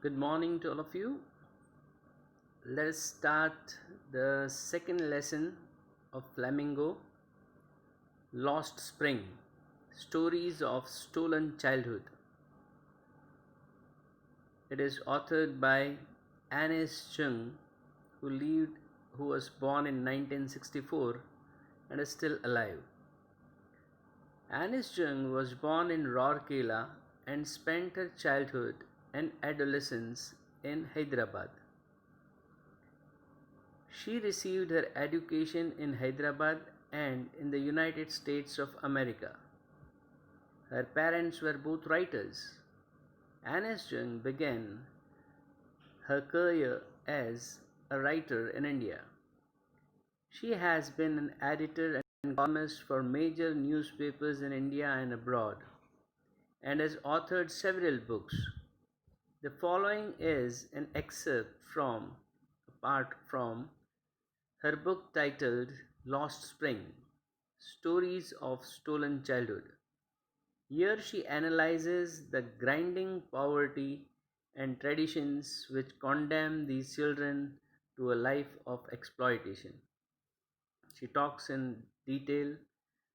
Good morning to all of you. Let us start the second lesson of Flamingo, Lost Spring, Stories of Stolen Childhood. It is authored by Jung, who was born in 1964 and is still alive. Jung was born in Rourkela and spent her childhood and adolescence in Hyderabad. She received her education in Hyderabad and in the United States of America. Her parents were both writers. Jung began her career as a writer in India. She has been an editor and columnist for major newspapers in India and abroad, and has authored several books. The following is an excerpt from apart from her book titled Lost Spring, Stories of Stolen Childhood. Here she analyzes the grinding poverty and traditions which condemn these children to a life of exploitation. She talks in detail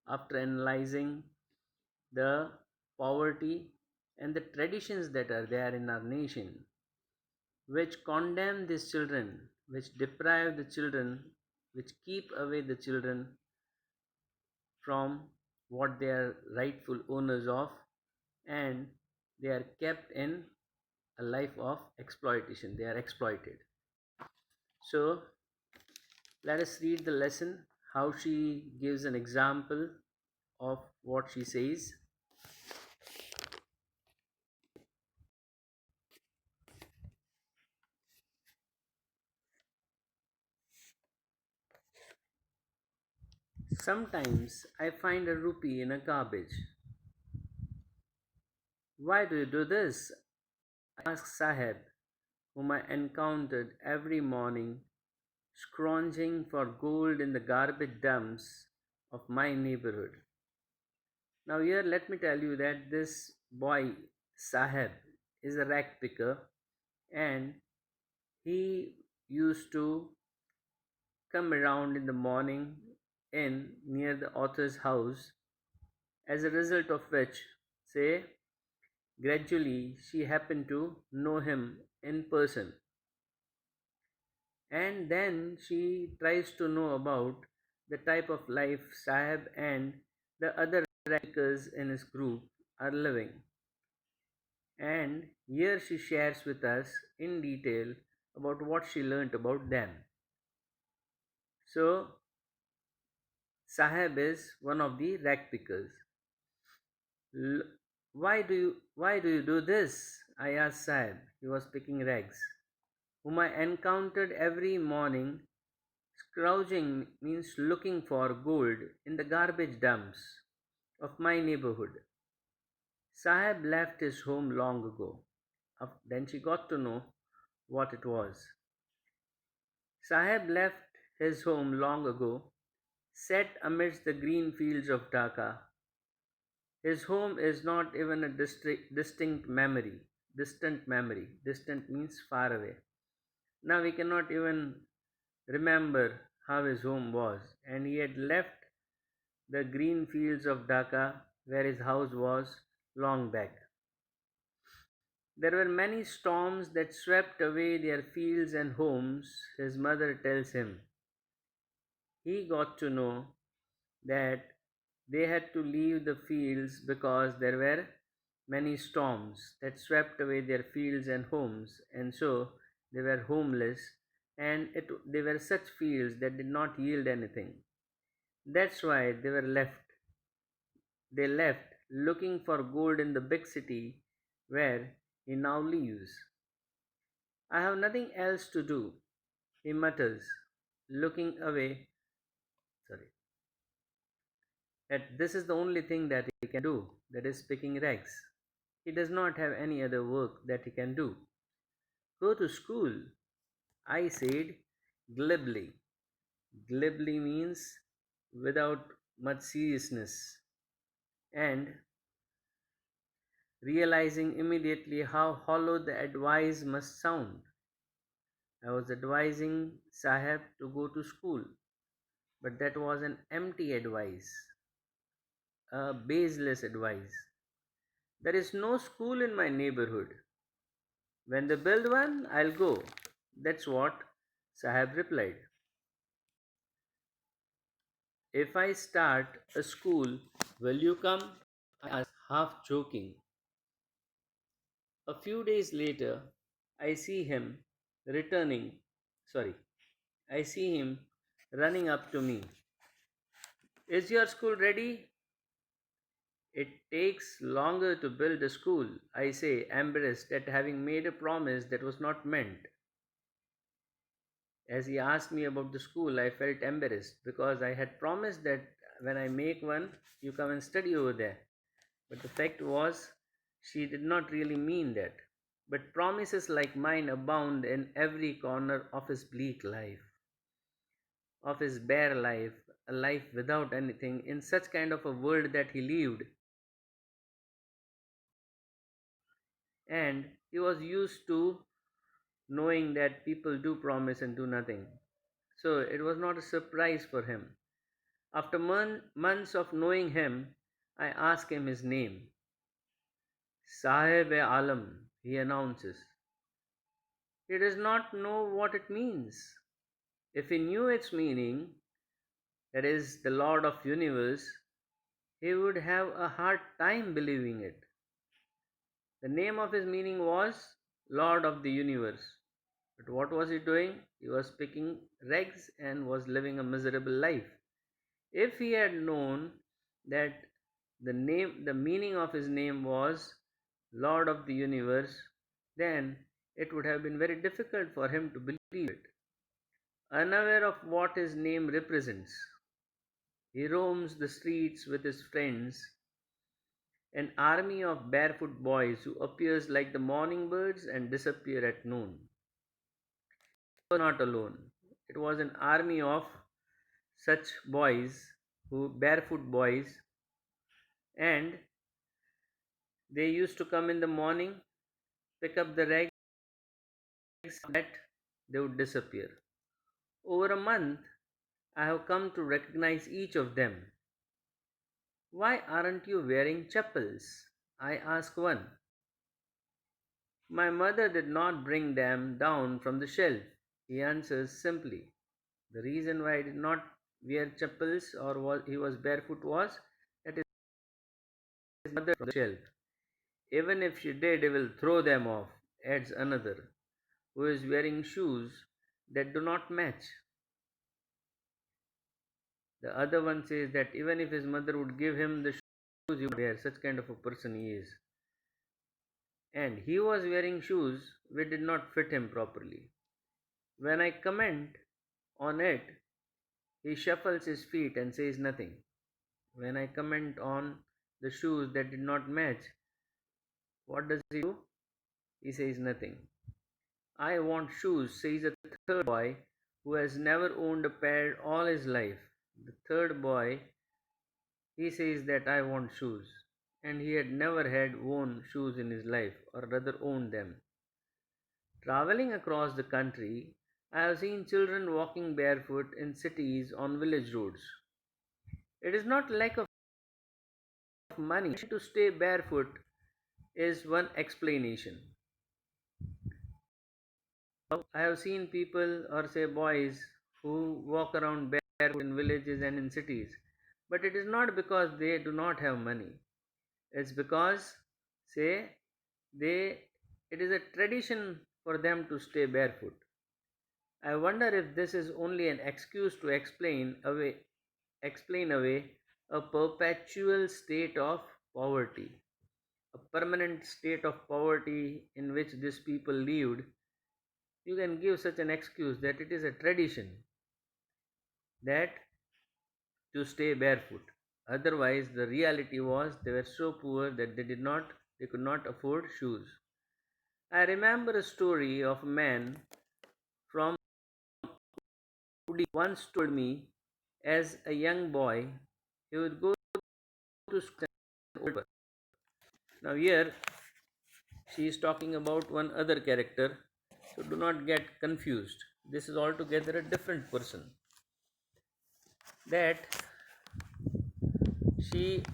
after analyzing the poverty and the traditions that are there in our nation, which condemn these children, which deprive the children, which keep away the children from what they are rightful owners of, and they are kept in a life of exploitation. They are exploited. So, let us read the lesson, how she gives an example of what she says. Sometimes I find a rupee in a garbage. Why do you do this? I ask Saheb, whom I encountered every morning scrounging for gold in the garbage dumps of my neighborhood. Now, here let me tell you that this boy, Saheb, is a rag picker, and he used to come around in the morning in near the author's house, as a result of which, say, gradually she happened to know him in person, and then she tries to know about the type of life Sahib and the other rankers in his group are living. And here she shares with us in detail about what she learnt about them. So, Sahib is one of the rag pickers. Why do you do this? I asked Sahib. He was picking rags, whom I encountered every morning. Scrounging means looking for gold in the garbage dumps of my neighborhood. Sahib left his home long ago. Then she got to know what it was. Sahib left his home long ago, set amidst the green fields of Dhaka. His home is not even a distinct memory. Distant memory. Distant means far away. Now we cannot even remember how his home was, and he had left the green fields of Dhaka, where his house was, long back. There were many storms that swept away their fields and homes, his mother tells him. He got to know that they had to leave the fields because there were many storms that swept away their fields and homes, and so they were homeless, and they were such fields that did not yield anything. That's why they were left. They left looking for gold in the big city where he now lives. I have nothing else to do, he mutters, looking away. Sorry. That this is the only thing that he can do, that is picking rags. He does not have any other work that he can do. Go to school, I said glibly. Glibly means without much seriousness. And realizing immediately how hollow the advice must sound. I was advising Sahib to go to school, but that was an empty advice, a baseless advice. There is no school in my neighborhood. When they build one, I'll go. That's what Sahib replied. If I start a school, will you come? I asked, half joking. A few days later, I see him returning. Sorry, I see him running up to me. Is your school ready? It takes longer to build a school, I say, embarrassed at having made a promise that was not meant. As he asked me about the school, I felt embarrassed because I had promised that when I make one, you come and study over there. But the fact was, she did not really mean that. But promises like mine abound in every corner of his bleak life, of his bare life, a life without anything, in such kind of a world that he lived. And he was used to knowing that people do promise and do nothing. So it was not a surprise for him. After months of knowing him, I asked him his name. Sahib-e-Alam, he announces. He does not know what it means. If he knew its meaning, that is, the Lord of Universe, he would have a hard time believing it. The name of his meaning was Lord of the Universe. But what was he doing? He was picking rags and was living a miserable life. If he had known that the meaning of his name was Lord of the Universe, then it would have been very difficult for him to believe it. Unaware of what his name represents, he roams the streets with his friends, an army of barefoot boys who appears like the morning birds and disappear at noon. He was not alone. It was an army of such boys, who barefoot boys, and they used to come in the morning, pick up the rags, that they would disappear. Over a month, I have come to recognize each of them. Why aren't you wearing chappals? I ask one. My mother did not bring them down from the shelf. He answers simply. The reason why he did not wear chappals or he was barefoot was that his mother from the shelf. Even if she did, he will throw them off, adds another, who is wearing shoes that do not match. The other one says that even if his mother would give him the shoes he would wear, such kind of a person he is. And he was wearing shoes which did not fit him properly. When I comment on it, he shuffles his feet and says nothing. When I comment on the shoes that did not match, what does he do? He says nothing. I want shoes, says a third boy who has never owned a pair all his life. The third boy, he says that I want shoes, and he had never had worn shoes in his life, or rather owned them. Traveling across the country, I have seen children walking barefoot in cities on village roads. It is not lack of money to stay barefoot is one explanation. I have seen people or say boys who walk around barefoot in villages and in cities, but it is not because they do not have money. It's because, say, they it is a tradition for them to stay barefoot. I wonder if this is only an excuse to explain away a perpetual state of poverty, a permanent state of poverty in which these people lived. You can give such an excuse that it is a tradition that to stay barefoot. Otherwise, the reality was they were so poor that they could not afford shoes. I remember a story of a man from Udi once told me as a young boy he would go to school. Now here She is talking about one other character, so do not get confused. This is altogether a different person. That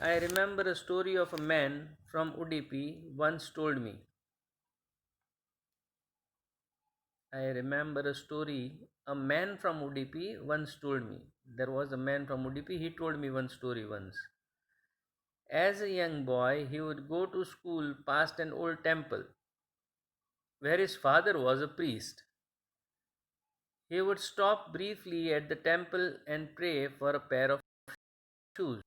I remember a story of a man from Udupi once told me. I remember a story a man from Udupi once told me. There was a man from Udupi, he told me one story once. As a young boy, he would go to school past an old temple where his father was a priest. He would stop briefly at the temple and pray for a pair of shoes.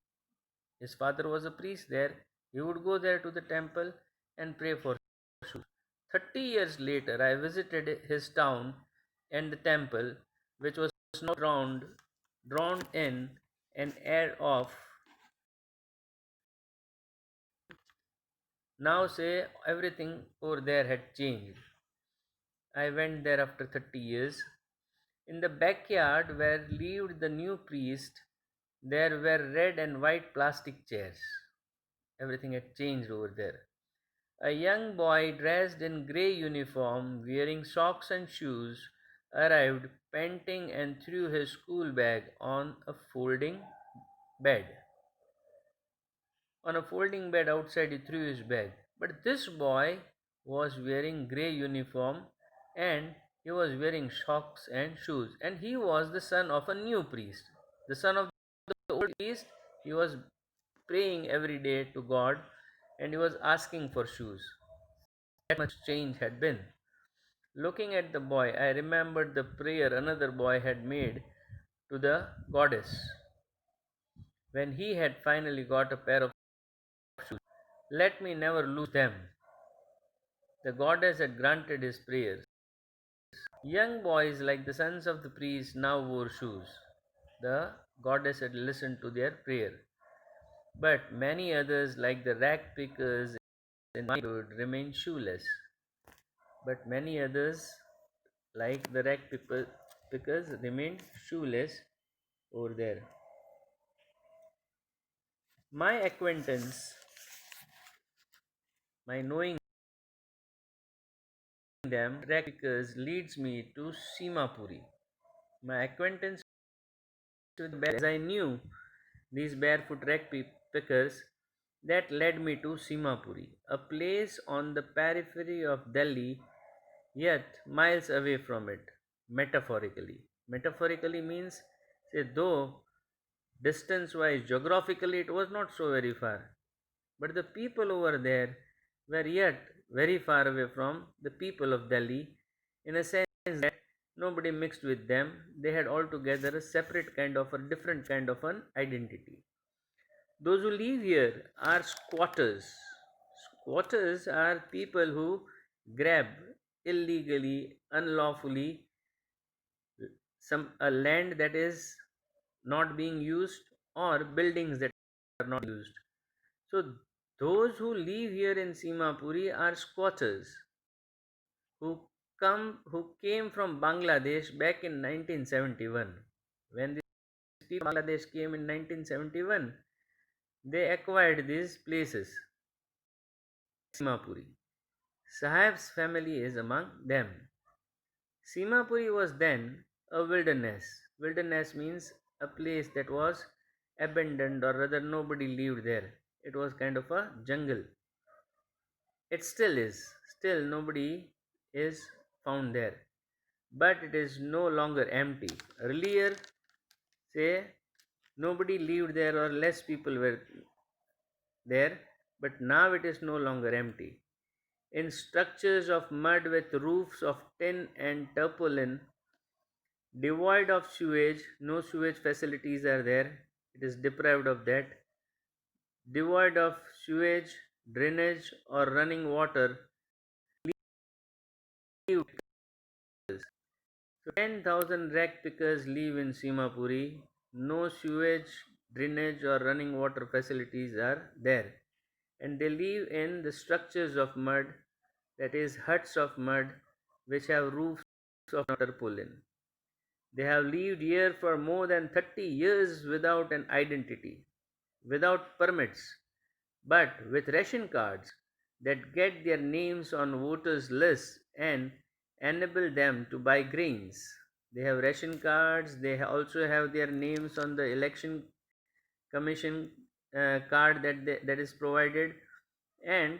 His father was a priest there. He would go there to the temple and pray for shoes. 30 years later, I visited his town and the temple, which was now drawn in an air of now say everything over there had changed. I went there after 30 years. In the backyard where lived the new priest, there were red and white plastic chairs. Everything had changed over there. A young boy dressed in grey uniform, wearing socks and shoes, arrived panting and threw his school bag on a folding bed. On a folding bed outside, he threw his bag. But this boy was wearing grey uniform and he was wearing socks and shoes. And he was the son of a new priest. The son of the old priest, he was praying every day to God and he was asking for shoes. That much change had been. Looking at the boy, I remembered the prayer another boy had made to the goddess when he had finally got a pair of shoes. Let me never lose them. The goddess had granted his prayers. Young boys like the sons of the priest now wore shoes. The goddess had listened to their prayer. But many others, like the rag pickers in my neighborhood, remained shoeless. But many others, like the pickers, remained shoeless over there. My acquaintance, my knowing them, rag pickers leads me to Simapuri. My acquaintance with as I knew these barefoot pickers, that led me to Simapuri, a place on the periphery of Delhi, yet miles away from it, metaphorically. Metaphorically means, say, though distance wise, geographically, it was not so very far, but the people over there were yet very far away from the people of Delhi, in a sense that nobody mixed with them. They had altogether a separate kind of a different kind of an identity. Those who live here are squatters. Squatters are people who grab illegally, unlawfully some a land that is not being used or buildings that are not used. So those who live here in Simapuri are squatters who who came from Bangladesh back in 1971. When these people Bangladesh came in 1971, they acquired these places. Simapuri. Sahib's family is among them. Simapuri was then a wilderness. Wilderness means a place that was abandoned, or rather nobody lived there. It was kind of a jungle. It still is. Still nobody is found there. But it is no longer empty. Earlier, say, nobody lived there or less people were there, but now it is no longer empty. In structures of mud with roofs of tin and tarpaulin, devoid of sewage, no sewage facilities are there, it is deprived of that, devoid of sewage, drainage, or running water, live. So 10,000 rag pickers live in Simapuri. No sewage, drainage, or running water facilities are there. And they live in the structures of mud, that is, huts of mud, which have roofs of tarpaulin. They have lived here for more than 30 years without an identity, without permits, but with ration cards. that get their names on voters' lists and enable them to buy grains. They have ration cards, they also have their names on the election commission card that is provided, and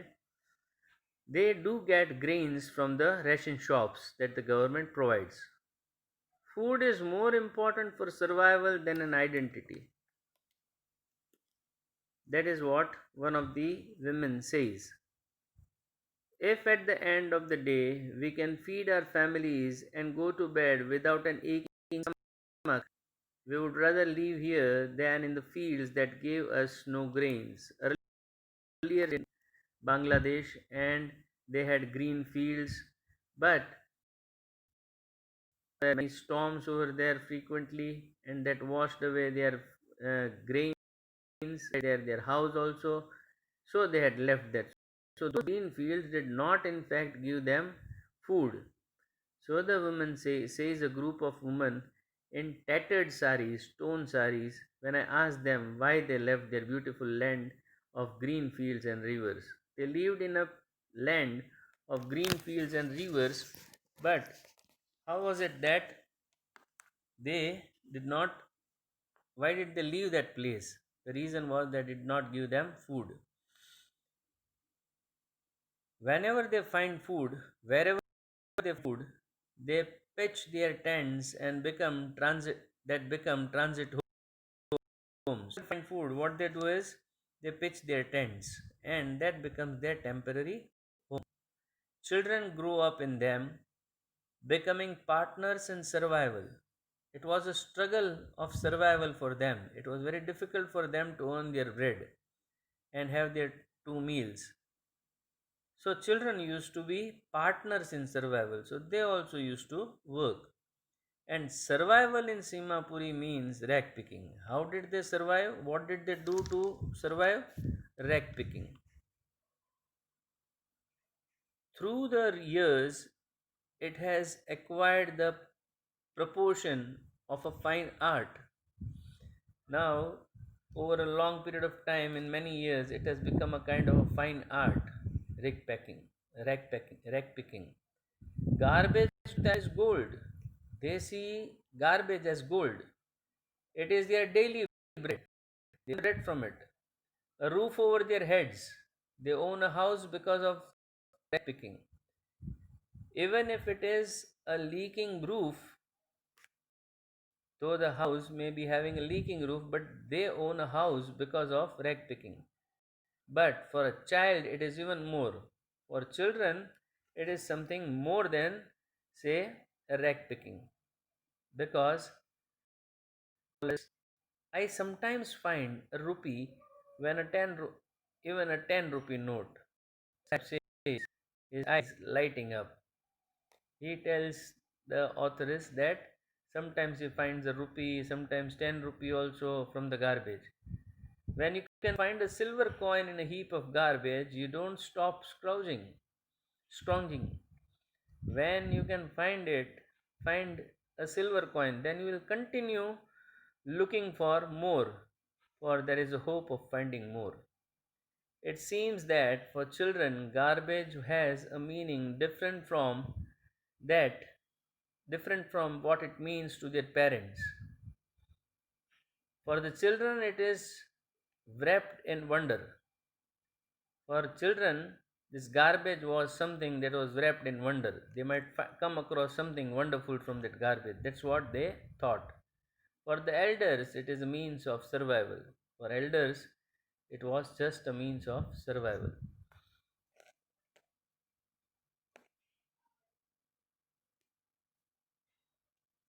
they do get grains from the ration shops that the government provides. Food is more important for survival than an identity. That is what one of the women says. If at the end of the day we can feed our families and go to bed without an aching stomach, we would rather live here than in the fields that gave us no grains. Earlier in Bangladesh, and they had green fields, but there were many storms over there frequently, and that washed away their grains, their house also. So they had left that. So those green fields did not, in fact, give them food. So the woman says a group of women in tattered saris, torn saris, when I asked them why they left their beautiful land of green fields and rivers. They lived in a land of green fields and rivers, but how was it that they did not, why did they leave that place? The reason was that it did not give them food. Whenever they find food, wherever they food, they pitch their tents and become transit homes. To find food, what they do is they pitch their tents, and that becomes their temporary home. Children grow up in them, becoming partners in survival. It was a struggle of survival for them. It was very difficult for them to earn their bread and have their two meals. So children used to be partners in survival. So they also used to work. And survival in Simapuri means rag picking. How did they survive? What did they do to survive? Rag picking. Through the years, it has acquired the proportion of a fine art. Now, over a long period of time, in many years, it has become a kind of a fine art. Rag picking. Garbage as gold. They see garbage as gold. It is their daily bread. They bread from it. A roof over their heads. They own a house because of rag picking. Even if it is a leaking roof, though the house may be having a leaking roof, but they own a house because of rag picking. But for a child, it is even more. For children, it is something more than, say, a rag picking. Because I sometimes find a rupee when even a 10 rupee note. Says his eyes lighting up. He tells the authoress that sometimes he finds a rupee, sometimes 10 rupee also from the garbage. When you can find a silver coin in a heap of garbage, you don't stop scrounging. When you can find a silver coin, then you will continue looking for more, for there is a hope of finding more. It seems that for children, garbage has a meaning that, different from what it means to their parents. For the children, it is wrapped in wonder. For children, this garbage was something that was wrapped in wonder. They might come across something wonderful from that garbage. That's what they thought. For the elders, it is a means of survival. For elders, it was just a means of survival.